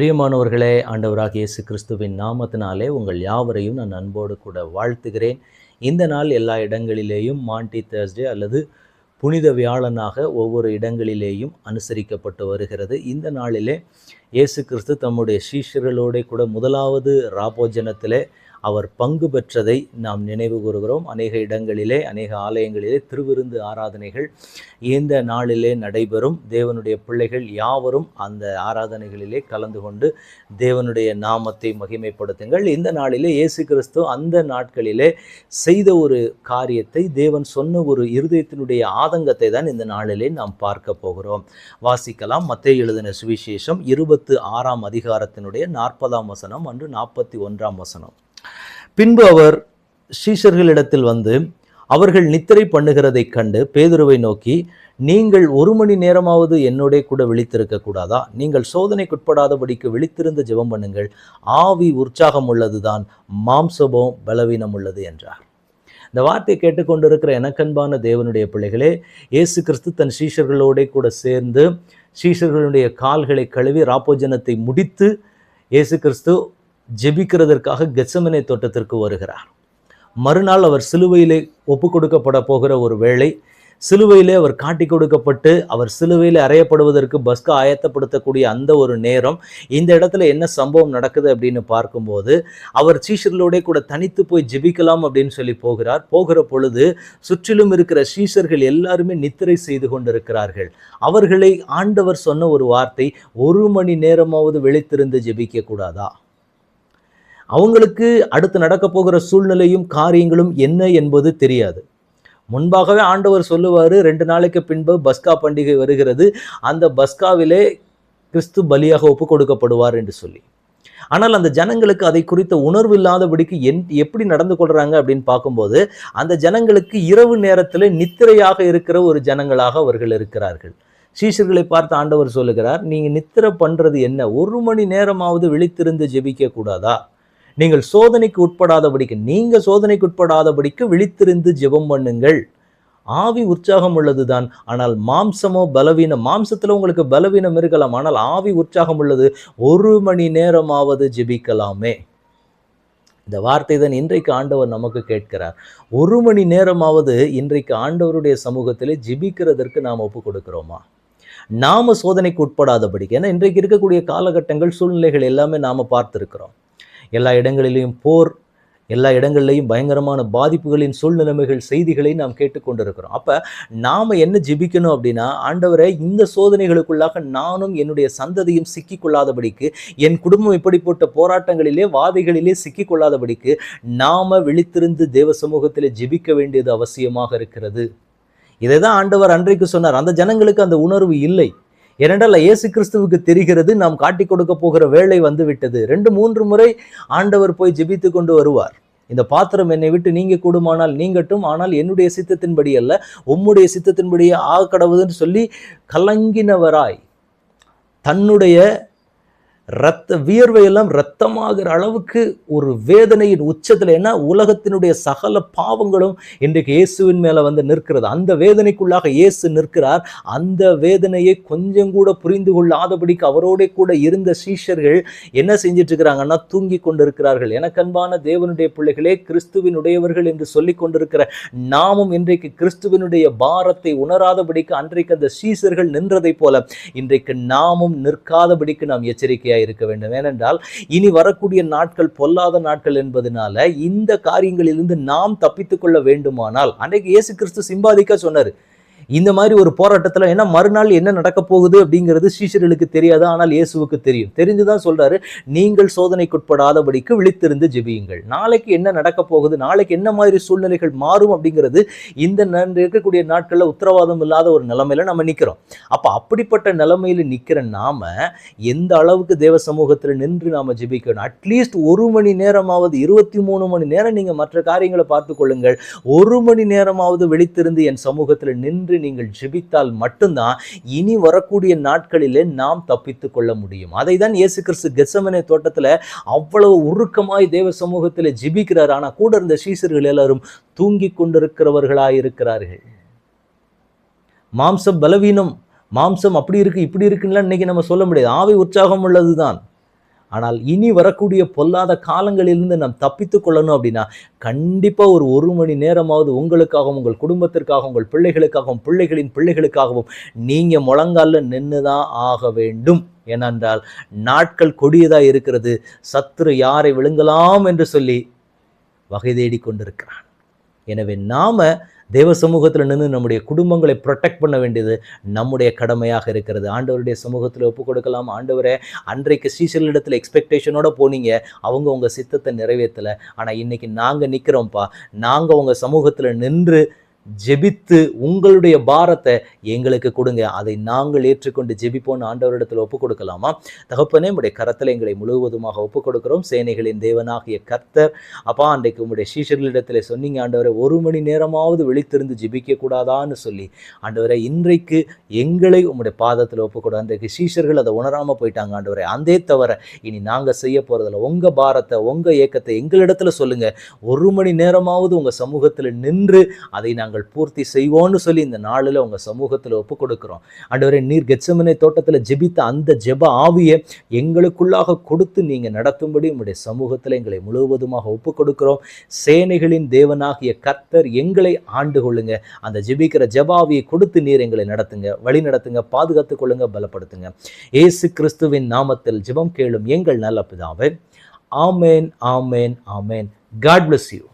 பிரியமானவர்களே, ஆண்டவராகிய இயேசு கிறிஸ்துவின் நாமத்தினாலே உங்கள் யாவரையும் நான் அன்போடு கூட வாழ்த்துகிறேன். இந்த நாள் எல்லா இடங்களிலேயும் மாண்டி தேர்ஸ்டே அல்லது புனித வியாழனாக ஒவ்வொரு இடங்களிலேயும் அனுசரிக்கப்பட்டு வருகிறது. இந்த நாளிலே இயேசு கிறிஸ்து தம்முடைய சீஷர்களோடு கூட முதலாவது ராபோஜனத்திலே அவர் பங்கு பெற்றதை நாம் நினைவு கூறுகிறோம். அநேக இடங்களிலே, அநேக ஆலயங்களிலே திருவிருந்து ஆராதனைகள் இந்த நாளிலே நடைபெறும். தேவனுடைய பிள்ளைகள் யாவரும் அந்த ஆராதனைகளிலே கலந்து கொண்டு தேவனுடைய நாமத்தை மகிமைப்படுத்துங்கள். இந்த நாளிலே இயேசு கிறிஸ்து அந்த நாட்களிலே செய்த ஒரு காரியத்தை, தேவன் சொன்ன ஒரு இருதயத்தினுடைய ஆதங்கத்தை தான் இந்த நாளிலே நாம் பார்க்க போகிறோம். வாசிக்கலாம். மத்தேயு எழுதின சுவிசேஷம் 26ஆம் அதிகாரத்தினுடைய 40ஆம் வசனம் அன்று 41ஆம் வசனம். பின்பு அவர் சீஷர்களிடத்தில் வந்து அவர்கள் நித்திரை பண்ணுகிறதைக் கண்டு பேதுருவை நோக்கி, நீங்கள் 1 மணி நேரமாவது என்னோட கூட விழித்திருக்க கூடாதா? நீங்கள் சோதனைக்குட்படாதபடிக்கு விழித்திருந்து ஜெபம் பண்ணுங்கள். ஆவி உற்சாகம் உள்ளதுதான், மாம்சமோ பலவீனம் உள்ளது என்றார். இந்த வார்த்தையை கேட்டுக்கொண்டிருக்கிற எனக்கன்பான தேவனுடைய பிள்ளைகளே, இயேசு கிறிஸ்து தன் சீஷர்களோட கூட சேர்ந்து சீஷர்களுடைய கால்களை கழுவி ராப்போஜனத்தை முடித்து இயேசு கிறிஸ்து ஜெபிக்கிறதற்காக கெத்செமனே தோட்டத்திற்கு வருகிறார். மறுநாள் அவர் சிலுவையிலே ஒப்பு கொடுக்கப்பட போகிற ஒரு வேளை, சிலுவையிலே அவர் காட்டி கொடுக்கப்பட்டு அவர் சிலுவையிலே அறையப்படுவதற்கு பஸ்கா ஆயத்தப்படுத்தக்கூடிய அந்த ஒரு நேரம். இந்த இடத்துல என்ன சம்பவம் நடக்குது அப்படின்னு பார்க்கும்போது, அவர் சீஷர்களோட கூட தனித்து போய் ஜெபிக்கலாம் அப்படின்னு சொல்லி போகிற பொழுது சுற்றிலும் இருக்கிற சீஷர்கள் எல்லாருமே நித்திரை செய்து கொண்டிருக்கிறார்கள். அவர்களை ஆண்டவர் சொன்ன ஒரு வார்த்தை, 1 மணி நேரமாவது விழித்திருந்து ஜெபிக்க கூடாதா? அவங்களுக்கு அடுத்து நடக்க போகிற சூழ்நிலையும் காரியங்களும் என்ன என்பது தெரியாது. முன்பாகவே ஆண்டவர் சொல்லுவார், 2 நாளைக்கு பின்பு பஸ்கா பண்டிகை வருகிறது, அந்த பஸ்காவிலே கிறிஸ்து பலியாக ஒப்பு கொடுக்கப்படுவார் என்று சொல்லி. ஆனால் அந்த ஜனங்களுக்கு அதை குறித்த உணர்வு இல்லாதபடிக்கு எப்படி நடந்து கொள்றாங்க அப்படின்னு பார்க்கும்போது, அந்த ஜனங்களுக்கு இரவு நேரத்தில் நித்திரையாக இருக்கிற ஒரு ஜனங்களாக அவர்கள் இருக்கிறார்கள். சீஷர்களை பார்த்து ஆண்டவர் சொல்லுகிறார், நீங்க நித்திரை பண்றது என்ன? 1 மணி நேரமாவது விழித்திருந்து ஜெபிக்க கூடாதா? நீங்கள் சோதனைக்கு உட்படாதபடிக்கு விழித்திருந்து ஜெபம் பண்ணுங்கள். ஆவி உற்சாகம் உள்ளதுதான், ஆனால் மாம்சமோ பலவீனம். மாம்சத்துல உங்களுக்கு பலவீனம் இருக்கலாம், ஆனால் ஆவி உற்சாகம் உள்ளது. 1 மணி நேரமாவது ஜெபிக்கலாமே. இந்த வார்த்தை தான் இன்றைக்கு ஆண்டவர் நமக்கு கேட்கிறார். 1 மணி நேரமாவது இன்றைக்கு ஆண்டவருடைய சமூகத்திலே ஜெபிக்கிறதற்கு நாம் ஒப்பு கொடுக்கிறோமா? நாம சோதனைக்கு உட்படாதபடிக்கு. ஏன்னா இன்றைக்கு இருக்கக்கூடிய காலகட்டங்கள், சூழ்நிலைகள் எல்லாமே நாம பார்த்திருக்கிறோம். எல்லா இடங்களிலேயும் போர், எல்லா இடங்களிலையும் பயங்கரமான பாதிப்புகளின் சூழ்நிலைமைகள், செய்திகளை நாம் கேட்டுக்கொண்டிருக்கிறோம். அப்ப நாம என்ன ஜெபிக்கணும் அப்படின்னா, ஆண்டவரே, இந்த சோதனைகளுக்குள்ளாக நானும் என்னுடைய சந்ததியும் சிக்கிக்கொள்ளாதபடிக்கு, என் குடும்பம் இப்படிப்பட்ட போராட்டங்களிலே வாதைகளிலே சிக்கிக்கொள்ளாதபடிக்கு நாம விழித்திருந்து தேவ சமூகத்திலே ஜெபிக்க வேண்டியது அவசியமாக இருக்கிறது. இதை தான் ஆண்டவர் அன்றைக்கு சொன்னார். அந்த ஜனங்களுக்கு அந்த உணர்வு இல்லை. ஏனென்றால் இயேசு கிறிஸ்துவுக்கு தெரிகிறது, நாம் காட்டி கொடுக்க போகிற வேளை வந்து விட்டது. 2-3 முறை ஆண்டவர் போய் ஜெபித்து கொண்டு வருவார். இந்த பாத்திரம் என்னை விட்டு நீங்க கூடுமானால் நீங்கட்டும், ஆனால் என்னுடைய சித்தத்தின்படி அல்ல, உம்முடைய சித்தத்தின்படியே ஆகக்கடவுதுன்னு சொல்லி கலங்கினவராய் தன்னுடைய வியர்வையெல்லாம் இரத்தமாகிற அளவுக்கு ஒரு வேதனையின் உச்சத்தில். ஏன்னா உலகத்தினுடைய சகல பாவங்களும் இன்றைக்கு இயேசுவின் மேல வந்து நிற்கிறது. அந்த வேதனைக்குள்ளாக இயேசு நிற்கிறார். அந்த வேதனையை கொஞ்சம் கூட புரிந்து கொள்ளாதபடிக்கு அவரோட கூட இருந்த சீஷர்கள் என்ன செஞ்சிட்டு இருக்கிறாங்கன்னா, தூங்கி கொண்டிருக்கிறார்கள். எனக்கு அன்பான தேவனுடைய பிள்ளைகளே, கிறிஸ்துவினுடையவர்கள் என்று சொல்லி கொண்டிருக்கிற நாமும் இன்றைக்கு கிறிஸ்துவினுடைய பாரத்தை உணராதபடிக்கு அன்றைக்கு அந்த சீஷர்கள் நின்றதை போல இன்றைக்கு நாமும் நிற்காதபடிக்கு நாம் எச்சரிக்கை இருக்க வேண்டும். ஏனென்றால் இனி வரக்கூடிய நாட்கள் பொல்லாத நாட்கள் என்பதனால இந்த காரியங்களிலிருந்து நாம் தப்பித்துக் கொள்ள வேண்டுமானால், அன்றைக்கு இயேசு கிறிஸ்து சிம்பாதிக்க சொன்னார் இந்த மாதிரி ஒரு போராட்டத்தில். ஏன்னா மறுநாள் என்ன நடக்க போகுது அப்படிங்கிறது சீஷர்களுக்கு தெரியாது, ஆனால் இயேசுவுக்கு தெரியும். தெரிஞ்சுதான் சொல்றாரு, நீங்கள் சோதனைக்குட்படாதபடிக்கு விழித்திருந்து ஜெபியுங்கள். நாளைக்கு என்ன நடக்க போகுது, நாளைக்கு என்ன மாதிரி சூழ்நிலைகள் மாறும் அப்படிங்கிறது இந்த இருக்கக்கூடிய நாட்களில் உத்தரவாதம் இல்லாத ஒரு நிலைமையில நம்ம நிற்கிறோம். அப்ப அப்படிப்பட்ட நிலைமையில நிற்கிற நாம எந்த அளவுக்கு தேவ சமூகத்தில் நின்று நாம ஜெபிக்கணும்? அட்லீஸ்ட் 1 மணி நேரமாவது, 23 மணி நேரம் நீங்க மற்ற காரியங்களை பார்த்துக் கொள்ளுங்கள், 1 மணி நேரமாவது விழித்திருந்து என் சமூகத்தில் நின்று நீங்கள் ஜெபித்தால் மட்டும்தான் இனி வரக்கூடிய நாட்களிலே நாம் தப்பித்துக் கொள்ள முடியும். அதை தான் இயேசு கிறிஸ்து கெத்செமனே தோட்டத்தில் அவ்வளவு உருக்கமாய் தேவ சமூகத்தில் ஜெபிக்கிறார். ஆனா கூட இருந்த சீஷர்கள் எல்லாரும் தூங்கி கொண்டிருக்கிறவர்களாயிருக்கிறார்கள். மாம்சம் பலவீனம், மாம்சம் அப்படி இருக்கு இப்படி இருக்குன்னு இன்னைக்கு நம்ம சொல்ல முடியாது. ஆவி உற்சாகம் உள்ளதுதான். ஆனால் இனி வரக்கூடிய பொல்லாத காலங்களிலிருந்து நாம் தப்பித்து கொள்ளணும் அப்படின்னா கண்டிப்பாக ஒரு மணி நேரமாவது உங்களுக்காகவும், உங்கள் குடும்பத்திற்காகவும், உங்கள் பிள்ளைகளுக்காகவும், பிள்ளைகளின் பிள்ளைகளுக்காகவும் நீங்கள் முழங்கால நின்று தான் ஆக வேண்டும். ஏனென்றால் நாட்கள் கொடியதாக இருக்கிறது. சத்துரு யாரை விழுங்கலாம் என்று சொல்லி வகை தேடி கொண்டிருக்கிறான். எனவே நாம தேவ சமூகத்தில் நின்று நம்முடைய குடும்பங்களை ப்ரொடெக்ட் பண்ண வேண்டியது நம்முடைய கடமையாக இருக்கிறது. ஆண்டவருடைய சமூகத்தில் ஒப்பு கொடுக்கலாம். ஆண்டவரே, அன்றைக்கு சீசர்களிடத்தில் எக்ஸ்பெக்டேஷனோட போனீங்க, அவங்க உங்கள் சித்தத்தை நிறைவேற்றலை, ஆனால் இன்னைக்கு நாங்கள் நிற்கிறோம்ப்பா, நாங்கள் உங்கள் சமூகத்தில் நின்று ஜெபித்து உங்களுடைய பாரத்தை எங்களுக்கு கொடுங்க, அதை நாங்கள் ஏற்றுக்கொண்டு ஜெபிப்போன்னு ஆண்டவரிடத்தில் ஒப்பு கொடுக்கலாமா? தகப்பனே, உடைய கரத்தில் எங்களை முழுவதுமாக ஒப்பு கொடுக்கிறோம். சேனைகளின் தேவனாகிய கர்த்தர், அப்பா, அன்றைக்கு உங்களுடைய சீஷர்களிடத்தில் சொன்னீங்க ஆண்டவரை, 1 மணி நேரமாவது விழித்திருந்து ஜெபிக்க கூடாதான்னு சொல்லி, ஆண்டவரை இன்றைக்கு எங்களை உங்களுடைய பாதத்தில் ஒப்பு கொடு. அன்றைக்கு சீஷர்கள் அதை உணராமல் போயிட்டாங்க ஆண்டவரை. அதே தவிர இனி நாங்கள் செய்ய போகிறதில்ல. உங்கள் பாரத்தை, உங்கள் ஏக்கத்தை எங்களிடத்துல சொல்லுங்க. 1 மணி நேரமாவது உங்கள் சமூகத்தில் நின்று அதை நாங்கள் பூர்த்தி செய்வோம்னு சொல்லி இந்த நாளில் உங்க சமூகத்தில் ஒப்பு கொடுக்கிறோம். ஆண்டவரே, நீர் கெத்செமனே தோட்டத்தில் ஜெபித்த அந்த ஜெப ஆவியை எங்களுக்குள்ளாக கொடுத்து நீங்க நடத்தும்படி உங்களுடைய சமூகத்தில் எங்களை முழுவதுமாக ஒப்பு கொடுக்கிறோம். சேனைகளின் தேவனாகிய கர்த்தர் எங்களை ஆண்டு கொள்ளுங்க. அந்த ஜெபிக்கிற ஜெப ஆவியை கொடுத்து நீர் எங்களை நடத்துங்க, வழி நடத்துங்க, பாதுகாத்துக் கொள்ளுங்க, பலப்படுத்துங்க. இயேசு கிறிஸ்துவின் நாமத்தில் ஜெபம் கேளும் எங்கள் நல்ல பிதாவே. ஆமேன், ஆமேன், ஆமேன். God bless you.